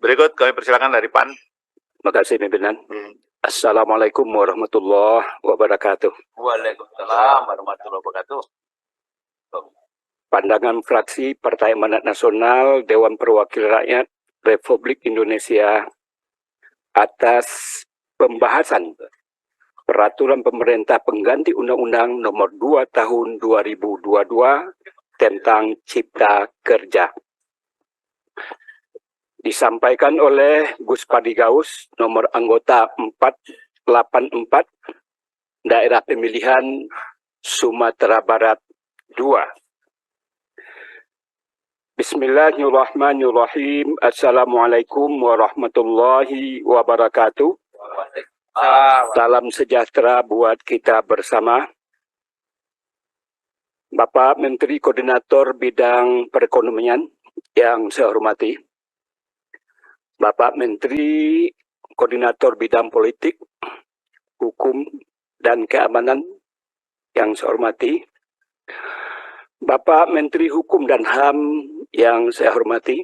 Berikut kami persilakan dari PAN. Terima kasih pimpinan. Assalamualaikum warahmatullahi wabarakatuh. Waalaikumsalam warahmatullahi wabarakatuh. Pandangan fraksi Partai Amanat Nasional Dewan Perwakilan Rakyat Republik Indonesia atas pembahasan Peraturan Pemerintah Pengganti Undang-Undang Nomor 2 Tahun 2022 tentang Cipta Kerja. Disampaikan oleh Gus Padigaus, nomor anggota 484, Daerah Pemilihan Sumatera Barat 2. Bismillahirrahmanirrahim. Assalamualaikum warahmatullahi wabarakatuh. Salam sejahtera buat kita bersama. Bapak Menteri Koordinator Bidang Perekonomian yang saya hormati, Bapak Menteri Koordinator Bidang Politik, Hukum, dan Keamanan yang saya hormati, Bapak Menteri Hukum dan HAM yang saya hormati,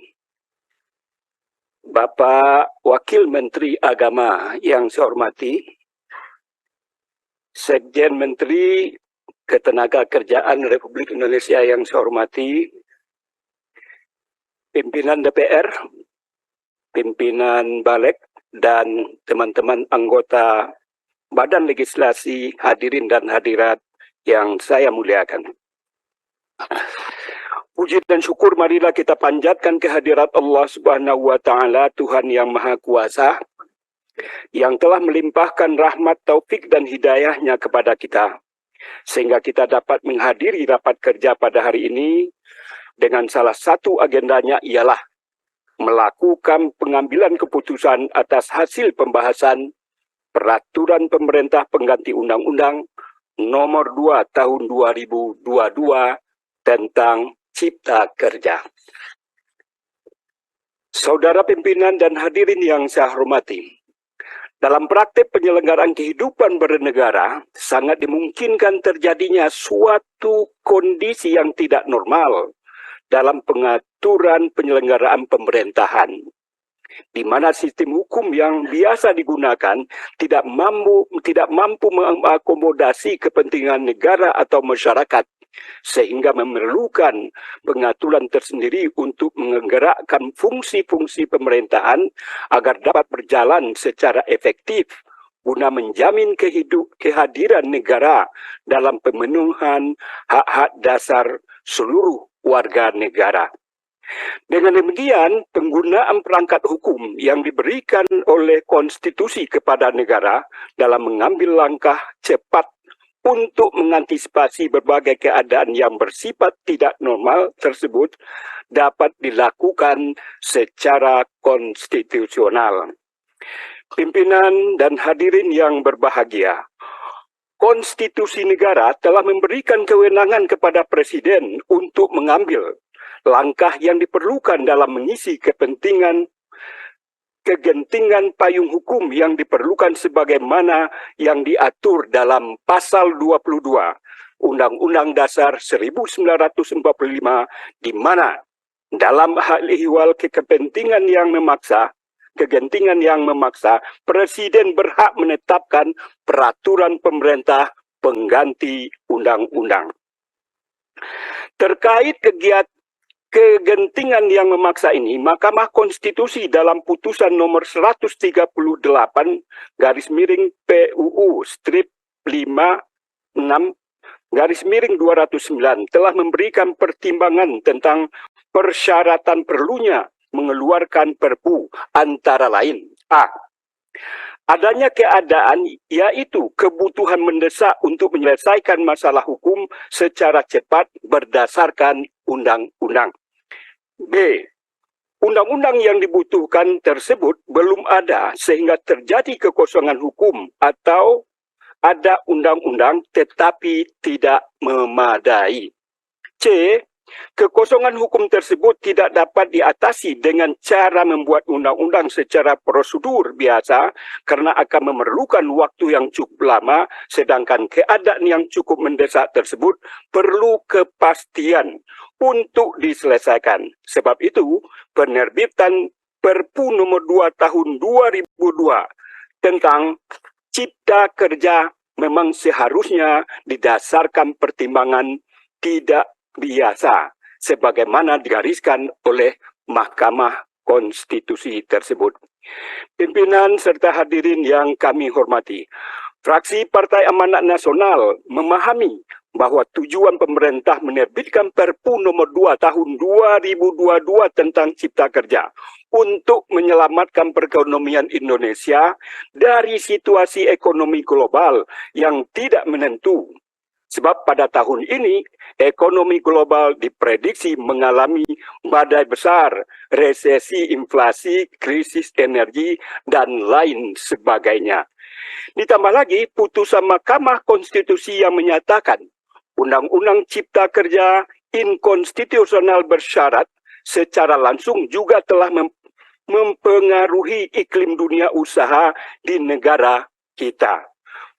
Bapak Wakil Menteri Agama yang saya hormati, Sekjen Menteri Ketenagakerjaan Republik Indonesia yang saya hormati, pimpinan DPR, pimpinan Balik, dan teman-teman anggota Badan Legislasi, hadirin dan hadirat yang saya muliakan. Puji dan syukur marilah kita panjatkan kehadirat Allah Subhanahu wa Ta'ala, Tuhan yang Maha Kuasa, yang telah melimpahkan rahmat, taufik, dan hidayahnya kepada kita, sehingga kita dapat menghadiri rapat kerja pada hari ini dengan salah satu agendanya ialah melakukan pengambilan keputusan atas hasil pembahasan Peraturan Pemerintah Pengganti Undang-Undang Nomor 2 Tahun 2022 tentang Cipta Kerja. Saudara pimpinan dan hadirin yang saya hormati, dalam praktik penyelenggaraan kehidupan bernegara, sangat dimungkinkan terjadinya suatu kondisi yang tidak normal dalam pengaturan penyelenggaraan pemerintahan, di mana sistem hukum yang biasa digunakan tidak mampu mengakomodasi kepentingan negara atau masyarakat, sehingga memerlukan pengaturan tersendiri untuk menggerakkan fungsi-fungsi pemerintahan agar dapat berjalan secara efektif guna menjamin kehadiran negara dalam pemenuhan hak-hak dasar seluruh warga negara. Dengan demikian, penggunaan perangkat hukum yang diberikan oleh konstitusi kepada negara dalam mengambil langkah cepat untuk mengantisipasi berbagai keadaan yang bersifat tidak normal tersebut dapat dilakukan secara konstitusional. Pimpinan dan hadirin yang berbahagia, konstitusi negara telah memberikan kewenangan kepada Presiden untuk mengambil langkah yang diperlukan dalam mengisi kegentingan payung hukum yang diperlukan sebagaimana yang diatur dalam Pasal 22 Undang-Undang Dasar 1945, di mana dalam hal ihwal kegentingan yang memaksa, Presiden berhak menetapkan peraturan pemerintah pengganti undang-undang. Terkait kegentingan yang memaksa ini, Mahkamah Konstitusi dalam putusan nomor 138 PUU strip 56/209 telah memberikan pertimbangan tentang persyaratan perlunya mengeluarkan Perpu, antara lain: A. Adanya keadaan, yaitu kebutuhan mendesak untuk menyelesaikan masalah hukum secara cepat berdasarkan undang-undang. B. Undang-undang yang dibutuhkan tersebut belum ada sehingga terjadi kekosongan hukum, atau ada undang-undang tetapi tidak memadai. C. Kekosongan hukum tersebut tidak dapat diatasi dengan cara membuat undang-undang secara prosedur biasa karena akan memerlukan waktu yang cukup lama, sedangkan keadaan yang cukup mendesak tersebut perlu kepastian untuk diselesaikan. Sebab itu, penerbitan Perpu nomor 2 tahun 2002 tentang Cipta Kerja memang seharusnya didasarkan pertimbangan tidak biasa sebagaimana digariskan oleh Mahkamah Konstitusi tersebut. Pimpinan serta hadirin yang kami hormati, fraksi Partai Amanat Nasional memahami bahwa tujuan pemerintah menerbitkan Perpu nomor 2 tahun 2022 tentang Cipta Kerja untuk menyelamatkan perekonomian Indonesia dari situasi ekonomi global yang tidak menentu. Sebab pada tahun ini, ekonomi global diprediksi mengalami badai besar, resesi, inflasi, krisis energi, dan lain sebagainya. Ditambah lagi, putusan Mahkamah Konstitusi yang menyatakan Undang-Undang Cipta Kerja inkonstitusional bersyarat secara langsung juga telah mempengaruhi iklim dunia usaha di negara kita.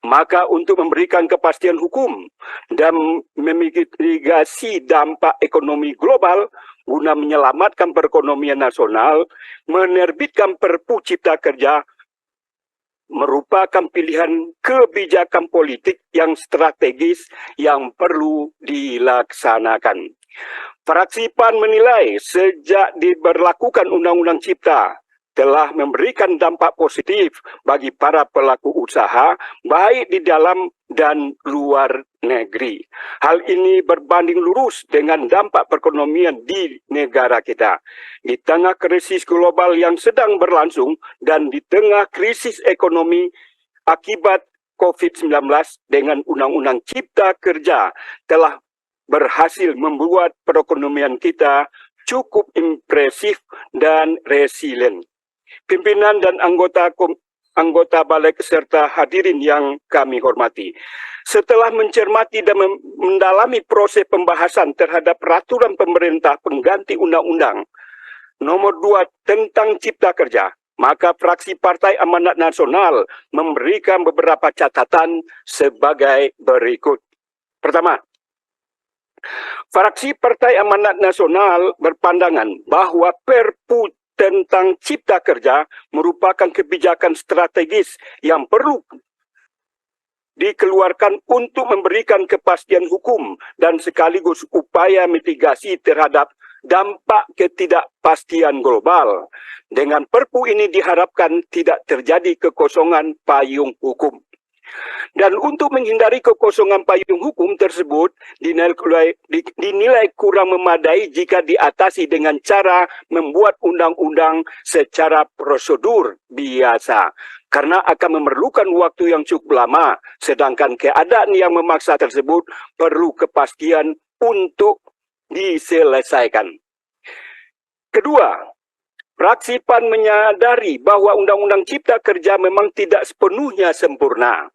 Maka untuk memberikan kepastian hukum dan memitigasi dampak ekonomi global guna menyelamatkan perekonomian nasional, menerbitkan Perpu Cipta Kerja merupakan pilihan kebijakan politik yang strategis yang perlu dilaksanakan. Fraksi PAN menilai sejak diberlakukan Undang-Undang Cipta telah memberikan dampak positif bagi para pelaku usaha baik di dalam dan luar negeri. Hal ini berbanding lurus dengan dampak perekonomian di negara kita. Di tengah krisis global yang sedang berlangsung dan di tengah krisis ekonomi akibat COVID-19 dengan Undang-Undang Cipta Kerja telah berhasil membuat perekonomian kita cukup impresif dan resilient. Pimpinan dan anggota balik serta hadirin yang kami hormati. Setelah mencermati dan mendalami proses pembahasan terhadap peraturan pemerintah pengganti Undang-Undang nomor 2 tentang Cipta Kerja, maka fraksi Partai Amanat Nasional memberikan beberapa catatan sebagai berikut. Pertama, fraksi Partai Amanat Nasional berpandangan bahwa Perpu tentang Cipta Kerja merupakan kebijakan strategis yang perlu dikeluarkan untuk memberikan kepastian hukum dan sekaligus upaya mitigasi terhadap dampak ketidakpastian global. Dengan Perpu ini diharapkan tidak terjadi kekosongan payung hukum. Dan untuk menghindari kekosongan payung hukum tersebut dinilai kurang memadai jika diatasi dengan cara membuat undang-undang secara prosedur biasa. Karena akan memerlukan waktu yang cukup lama, sedangkan keadaan yang memaksa tersebut perlu kepastian untuk diselesaikan. Kedua, fraksi PAN menyadari bahwa Undang-Undang Cipta Kerja memang tidak sepenuhnya sempurna.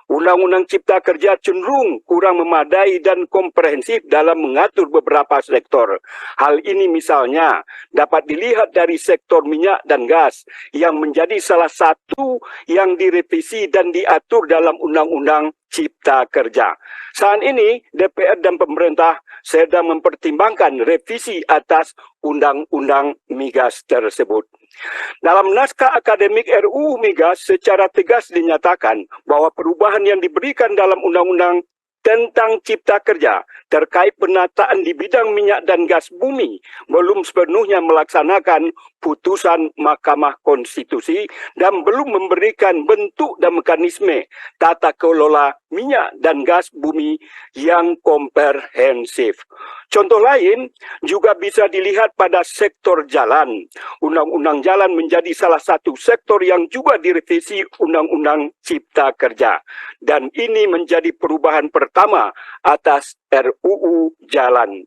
Undang-Undang Cipta Kerja cenderung kurang memadai dan komprehensif dalam mengatur beberapa sektor. Hal ini misalnya dapat dilihat dari sektor minyak dan gas yang menjadi salah satu yang direvisi dan diatur dalam Undang-Undang Cipta Kerja. Saat ini DPR dan pemerintah sedang mempertimbangkan revisi atas Undang-Undang Migas tersebut. Dalam naskah akademik RUU Migas secara tegas dinyatakan bahwa perubahan yang diberikan dalam Undang-Undang tentang Cipta Kerja terkait penataan di bidang minyak dan gas bumi belum sepenuhnya melaksanakan putusan Mahkamah Konstitusi dan belum memberikan bentuk dan mekanisme tata kelola minyak dan gas bumi yang komprehensif. Contoh lain juga bisa dilihat pada sektor jalan. Undang-Undang Jalan menjadi salah satu sektor yang juga direvisi Undang-Undang Cipta Kerja. Dan ini menjadi perubahan pertama atas RUU Jalan.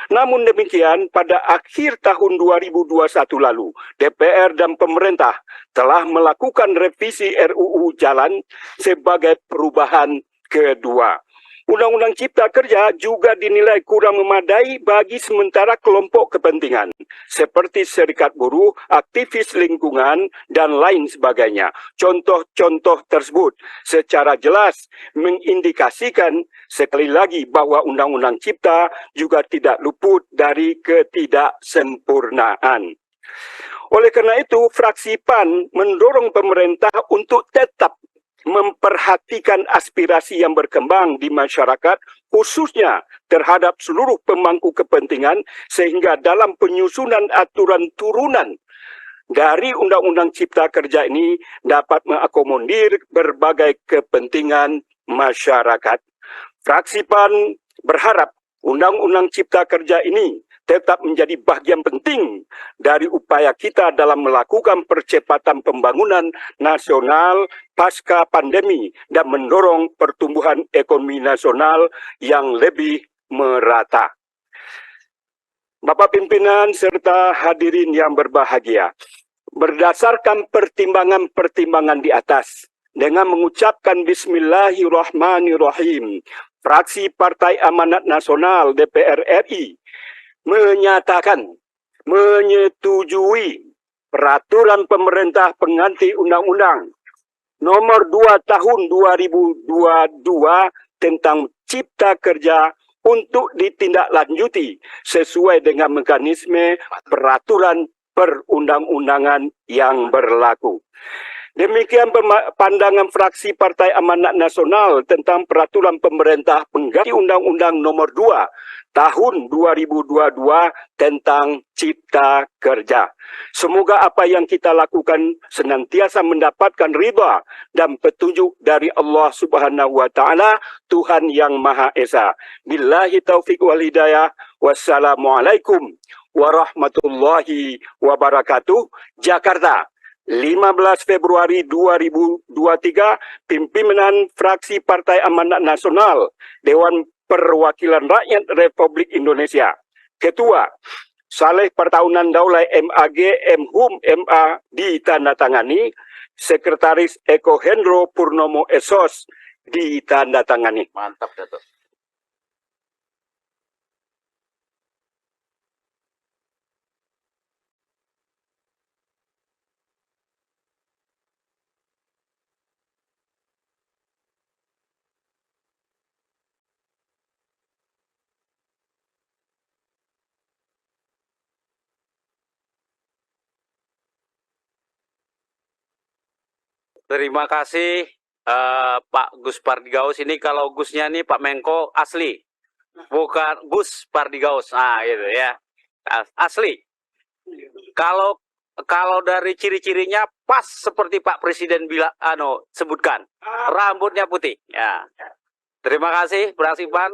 Namun demikian, pada akhir tahun 2021 lalu, DPR dan pemerintah telah melakukan revisi RUU Jalan sebagai perubahan kedua. Undang-Undang Cipta Kerja juga dinilai kurang memadai bagi sementara kelompok kepentingan, seperti serikat buruh, aktivis lingkungan, dan lain sebagainya. Contoh-contoh tersebut secara jelas mengindikasikan sekali lagi bahwa Undang-Undang Cipta juga tidak luput dari ketidaksempurnaan. Oleh karena itu, fraksi PAN mendorong pemerintah untuk tetap memperhatikan aspirasi yang berkembang di masyarakat, khususnya terhadap seluruh pemangku kepentingan, sehingga dalam penyusunan aturan turunan dari Undang-Undang Cipta Kerja ini dapat mengakomodir berbagai kepentingan masyarakat. Fraksi PAN berharap Undang-Undang Cipta Kerja ini tetap menjadi bagian penting dari upaya kita dalam melakukan percepatan pembangunan nasional pasca pandemi dan mendorong pertumbuhan ekonomi nasional yang lebih merata. Bapak pimpinan serta hadirin yang berbahagia, berdasarkan pertimbangan-pertimbangan di atas, dengan mengucapkan Bismillahirrahmanirrahim, fraksi Partai Amanat Nasional DPR RI menyatakan menyetujui peraturan pemerintah pengganti Undang-Undang Nomor 2 Tahun 2022 tentang Cipta Kerja untuk ditindaklanjuti sesuai dengan mekanisme peraturan perundang-undangan yang berlaku. Demikian pandangan fraksi Partai Amanat Nasional tentang peraturan pemerintah pengganti Undang-Undang Nomor 2 Tahun 2022 tentang Cipta Kerja. Semoga apa yang kita lakukan senantiasa mendapatkan ridha dan petunjuk dari Allah Subhanahu wa taala, Tuhan yang Maha Esa. Billahi taufik wal hidayah. Wassalamualaikum warahmatullahi wabarakatuh. Jakarta, 15 Februari 2023, pimpinan fraksi Partai Amanat Nasional, Dewan Perwakilan Rakyat Republik Indonesia. Ketua, Saleh Pertahunan Daulay MAG MHUM MA ditandatangani. Sekretaris Eko Hendro Purnomo Esos ditandatangani. Mantap, Datuk. Terima kasih Pak Gus Pardigaus. Ini kalau Gusnya nih Pak Menko asli, bukan Gus Pardigaus. Nah itu ya, asli. Kalau dari ciri-cirinya pas seperti Pak Presiden bilang, sebutkan, rambutnya putih. Ya. Terima kasih, fraksi PAN.